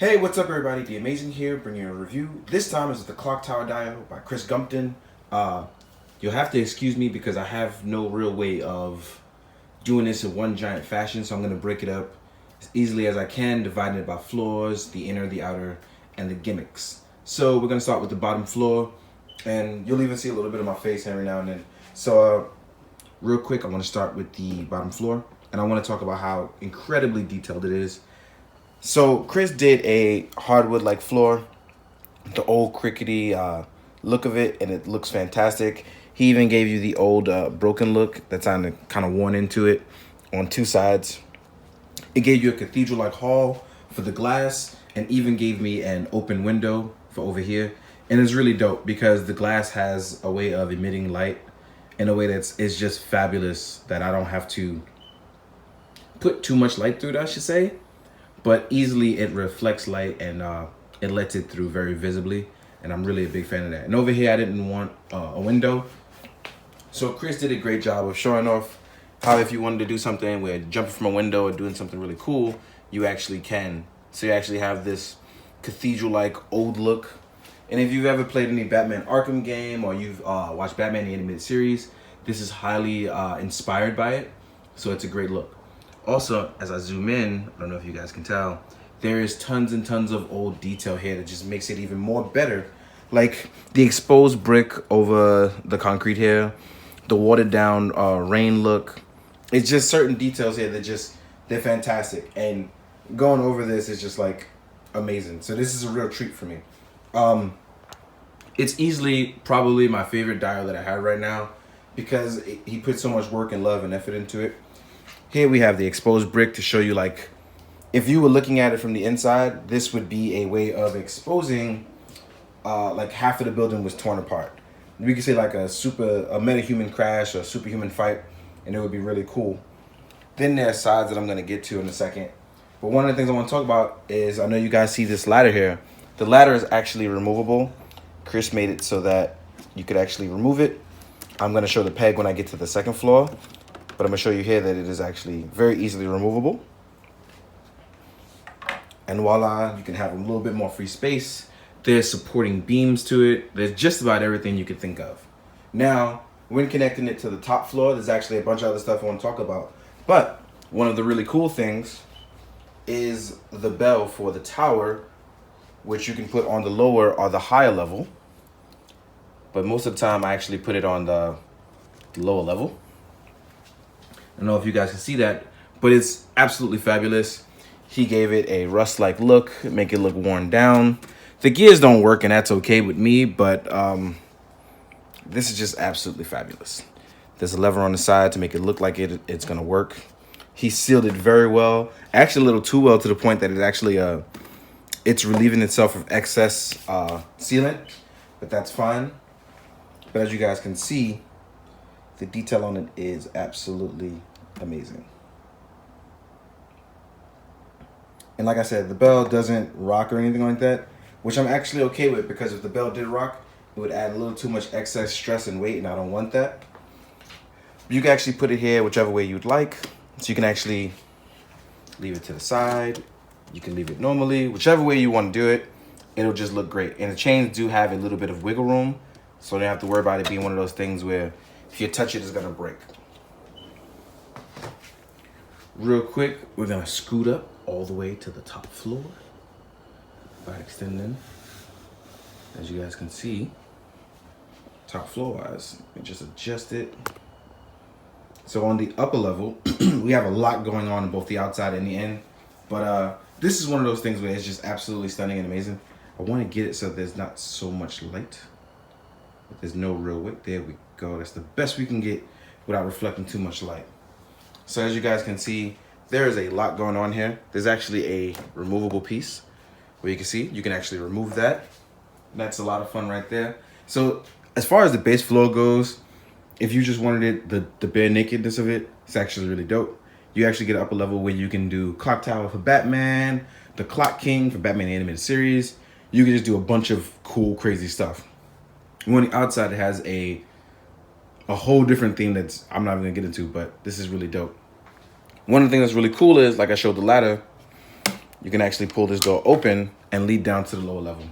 Hey, what's up, everybody? The Amazing here, bringing you a review. This time is the Clocktower Dio by Chris Gumpton. Uh, you'll have to excuse me because I have no real way of doing this in one giant fashion, so I'm going to break it up as easily as I can, dividing it by floors, the inner, the outer, and the gimmicks. So we're going to start with the bottom floor, and you'll even see a little bit of my face every now and then. So real quick, I want to start with the bottom floor, and I want to talk about how incredibly detailed it is. So Chris did a hardwood-like floor, the old crickety look of it, and it looks fantastic. He even gave you the old broken look that's kind of worn into it on two sides. It gave you a cathedral-like hall for the glass, and even gave me an open window for over here. And it's really dope because the glass has a way of emitting light in a way is just fabulous, that I don't have to put too much light through it, I should say. But easily it reflects light and it lets it through very visibly, and I'm really a big fan of that. And over here I didn't want a window, so Chris did a great job of showing off how if you wanted to do something where jumping from a window or doing something really cool, you actually can. So you actually have this cathedral-like old look. And if you've ever played any Batman Arkham game, or you've watched Batman the animated series, this is highly inspired by it, so it's a great look. Also, as I zoom in, I don't know if you guys can tell, there is tons and tons of old detail here that just makes it even more better. Like the exposed brick over the concrete here, the watered down rain look. It's just certain details here that they're fantastic. And going over this is just like amazing. So this is a real treat for me. It's easily probably my favorite dial that I have right now because he put so much work and love and effort into it. Here we have the exposed brick to show you, like, if you were looking at it from the inside, this would be a way of exposing like half of the building was torn apart. We could say like a metahuman crash or a superhuman fight, and it would be really cool. Then there are sides that I'm going to get to in a second. But one of the things I want to talk about is, I know you guys see this ladder here. The ladder is actually removable. Chris made it so that you could actually remove it. I'm going to show the peg when I get to the second floor. But I'm going to show you here that it is actually very easily removable. And voila, you can have a little bit more free space. There's supporting beams to it. There's just about everything you could think of. Now, when connecting it to the top floor, there's actually a bunch of other stuff I want to talk about. But one of the really cool things is the bell for the tower, which you can put on the lower or the higher level. But most of the time, I actually put it on the lower level. I don't know if you guys can see that, but it's absolutely fabulous. He gave it a rust-like look, make it look worn down. The gears don't work, and that's okay with me, but this is just absolutely fabulous. There's a lever on the side to make it look like it's gonna work. He sealed it very well, actually a little too well, to the point that it actually it's relieving itself of excess sealant, but that's fine. But as you guys can see, the detail on it is absolutely amazing. And like I said, the bell doesn't rock or anything like that, which I'm actually okay with, because if the bell did rock, it would add a little too much excess stress and weight, and I don't want that. You can actually put it here whichever way you'd like. So you can actually leave it to the side. You can leave it normally. Whichever way you want to do it, it'll just look great. And the chains do have a little bit of wiggle room, so you don't have to worry about it being one of those things where if you touch it, it's gonna break. Real quick, we're gonna scoot up all the way to the top floor by extending, as you guys can see, top floor wise. And just adjust it. So on the upper level, we have a lot going on both the outside and the end. But this is one of those things where it's just absolutely stunning and amazing. I want to get it so there's not so much light. But there's no real weight. There we go. That's the best we can get without reflecting too much light. So as you guys can see, there is a lot going on here. There's actually a removable piece where you can see you can actually remove that. That's a lot of fun right there. So as far as the base floor goes, if you just wanted it, the bare nakedness of it, it's actually really dope. You actually get an upper level where you can do Clocktower for Batman, the Clock King for Batman the Animated Series. You can just do a bunch of cool, crazy stuff. And on the outside, it has a whole different theme that's I'm not even gonna get into, but this is really dope. One of the things that's really cool is, like I showed the ladder, you can actually pull this door open and lead down to the lower level.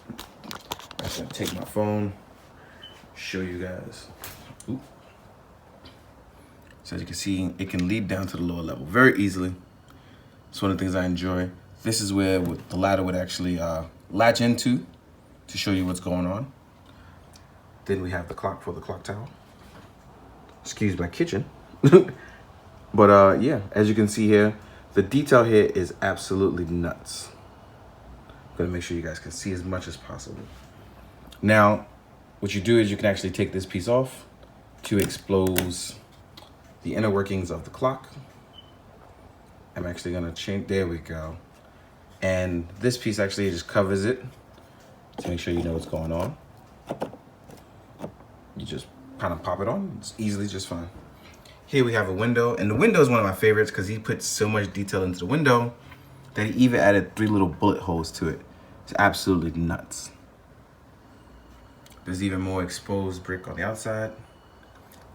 I'm just gonna take my phone, show you guys. Oop. So as you can see, it can lead down to the lower level very easily. It's one of the things I enjoy. This is where the ladder would actually latch into to show you what's going on. Then we have the clock for the clock tower. Excuse my kitchen. But yeah, as you can see here, the detail here is absolutely nuts. I'm gonna make sure you guys can see as much as possible. Now, what you do is you can actually take this piece off to expose the inner workings of the clock. I'm actually gonna change, there we go. And this piece actually just covers it to make sure you know what's going on. You just kind of pop it on, it's easily just fine. Here we have a window, and the window is one of my favorites because he put so much detail into the window that he even added 3 little bullet holes to it. It's absolutely nuts. There's even more exposed brick on the outside.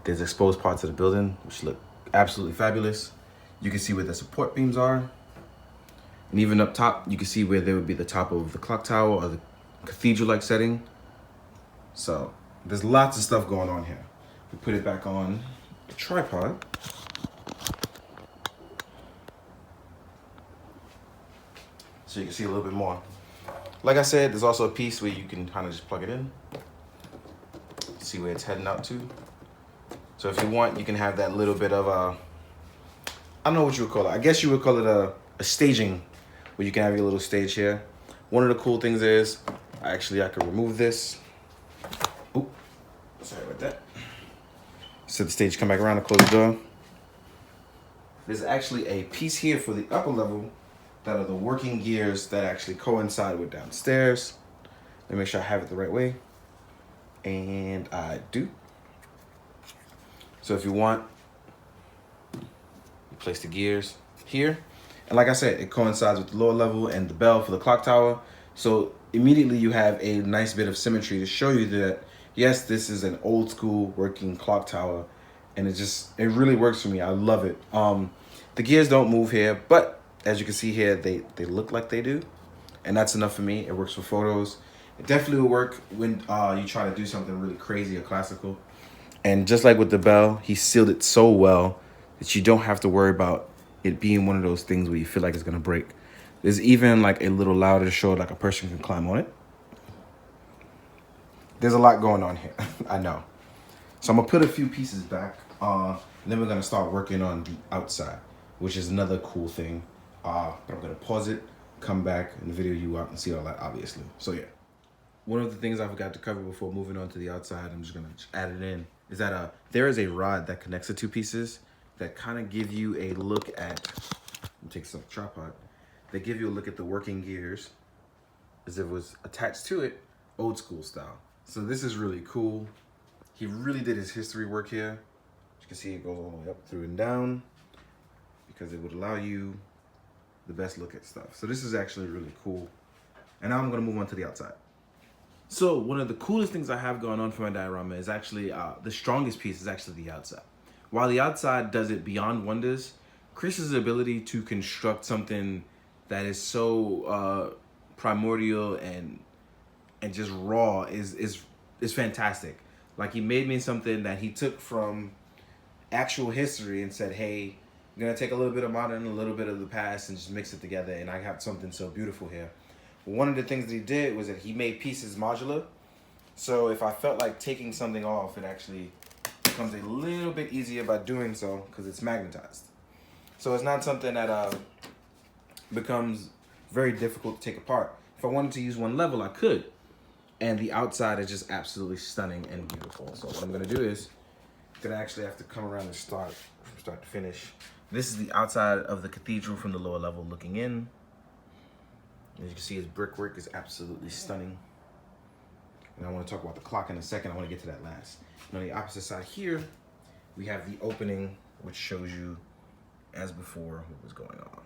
There's exposed parts of the building, which look absolutely fabulous. You can see where the support beams are. And even up top, you can see where there would be the top of the clock tower or the cathedral-like setting. So there's lots of stuff going on here. We put it back on a tripod. So you can see a little bit more. Like I said, there's also a piece where you can kind of just plug it in. See where it's heading out to. So if you want, you can have that little bit of a, I don't know what you would call it. I guess you would call it a staging, where you can have your little stage here. One of the cool things is, I could remove this. Oop, sorry about that. So the stage come back around and close the door. There's actually a piece here for the upper level that are the working gears that actually coincide with downstairs. Let me make sure I have it the right way. And I do. So if you want, you place the gears here. And like I said, it coincides with the lower level and the bell for the clock tower. So immediately you have a nice bit of symmetry to show you that, yes, this is an old school working clock tower. And it really works for me. I love it. The gears don't move here, but as you can see here, they look like they do. And that's enough for me. It works for photos. It definitely will work when you try to do something really crazy or classical. And just like with the bell, he sealed it so well that you don't have to worry about it being one of those things where you feel like it's gonna break. There's even like a little ladder to show like a person can climb on it. There's a lot going on here, I know. So I'm gonna put a few pieces back, and then we're gonna start working on the outside, which is another cool thing. But I'm gonna pause it, come back, and video you out and see all that, obviously. So yeah. One of the things I forgot to cover before moving on to the outside, I'm just gonna add it in, is that there is a rod that connects the 2 pieces that kind of give you a look at, let me take some tripod, they give you a look at the working gears as if it was attached to it, old school style. So this is really cool. He really did his history work here. As you can see, it goes all the way up, through and down, because it would allow you the best look at stuff. So this is actually really cool. And now I'm gonna move on to the outside. So one of the coolest things I have going on for my diorama is actually, the strongest piece is actually the outside. While the outside does it beyond wonders, Chris's ability to construct something that is so primordial and just raw is fantastic. Like, he made me something that he took from actual history and said, hey, I'm gonna take a little bit of modern, a little bit of the past, and just mix it together, and I have something so beautiful here. One of the things that he did was that he made pieces modular. So if I felt like taking something off, it actually becomes a little bit easier by doing so because it's magnetized. So it's not something that becomes very difficult to take apart. If I wanted to use one level, I could. And the outside is just absolutely stunning and beautiful. So what I'm gonna do is, I'm gonna actually have to come around and start from start to finish. This is the outside of the cathedral from the lower level looking in. As you can see, his brickwork is absolutely stunning. And I want to talk about the clock in a second. I want to get to that last. And on the opposite side here, we have the opening, which shows you, as before, what was going on.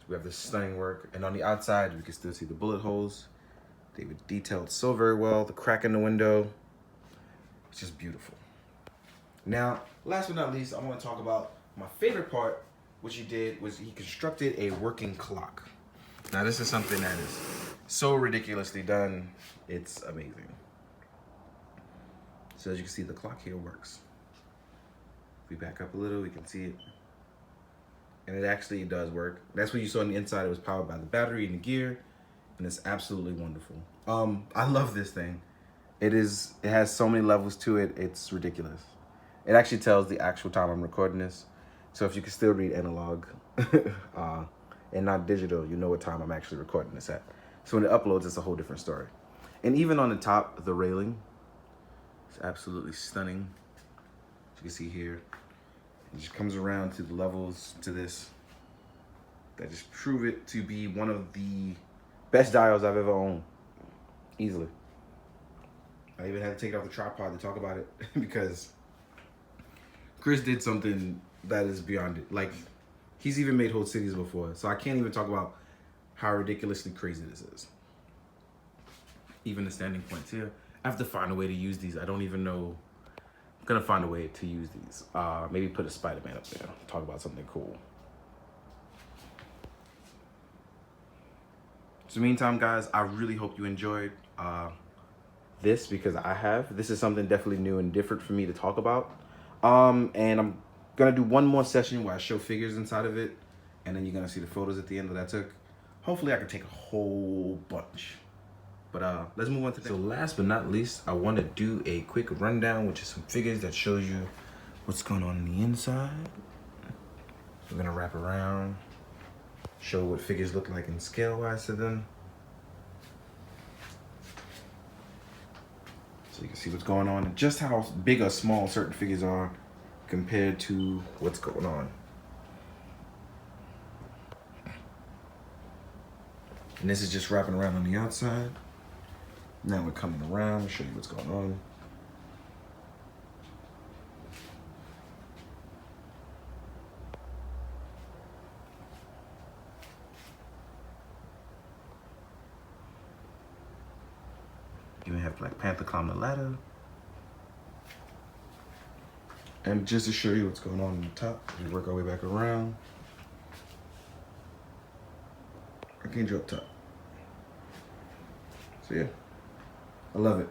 We have this stunning work. And on the outside, we can still see the bullet holes. They were detailed so very well. The crack in the window. It's just beautiful. Now, last but not least, I want to talk about my favorite part what he did was he constructed a working clock. Now this is something that is so ridiculously done. It's amazing. So as you can see, the clock here works. If we back up a little, we can see it. And it actually does work. That's what you saw on the inside. It was powered by the battery and the gear, and it's absolutely wonderful. I love this thing. It has so many levels to it. It's ridiculous. It actually tells the actual time I'm recording this. So if you can still read analog and not digital, you know what time I'm actually recording this at. So when it uploads, it's a whole different story. And even on the top, the railing, it's absolutely stunning. As you can see here, it just comes around to the levels to this that just prove it to be one of the best dials I've ever owned, easily. I even had to take it off the tripod to talk about it because Chris did something that is beyond it. Like, he's even made whole cities before, so I can't even talk about how ridiculously crazy this is. Even the standing points here. I have to find a way to use these. I don't even know. I'm gonna find a way to use these. Maybe put a Spider-Man up there. Talk about something cool. So meantime, guys, I really hope you enjoyed this, because I have. This is something definitely new and different for me to talk about. And I'm gonna do one more session where I show figures inside of it, and then you're gonna see the photos at the end that I took. Hopefully I can take a whole bunch. But let's move on to the next. So last but not least, I want to do a quick rundown, which is some figures that shows you what's going on the inside. We're gonna wrap around, show what figures look like in scale-wise to them. So you can see what's going on and just how big or small certain figures are compared to what's going on. And this is just wrapping around on the outside. Now we're coming around to show you what's going on. You have Black Panther climb the ladder. And just to show you what's going on the top, we work our way back around. I can't drop top. So yeah, I love it.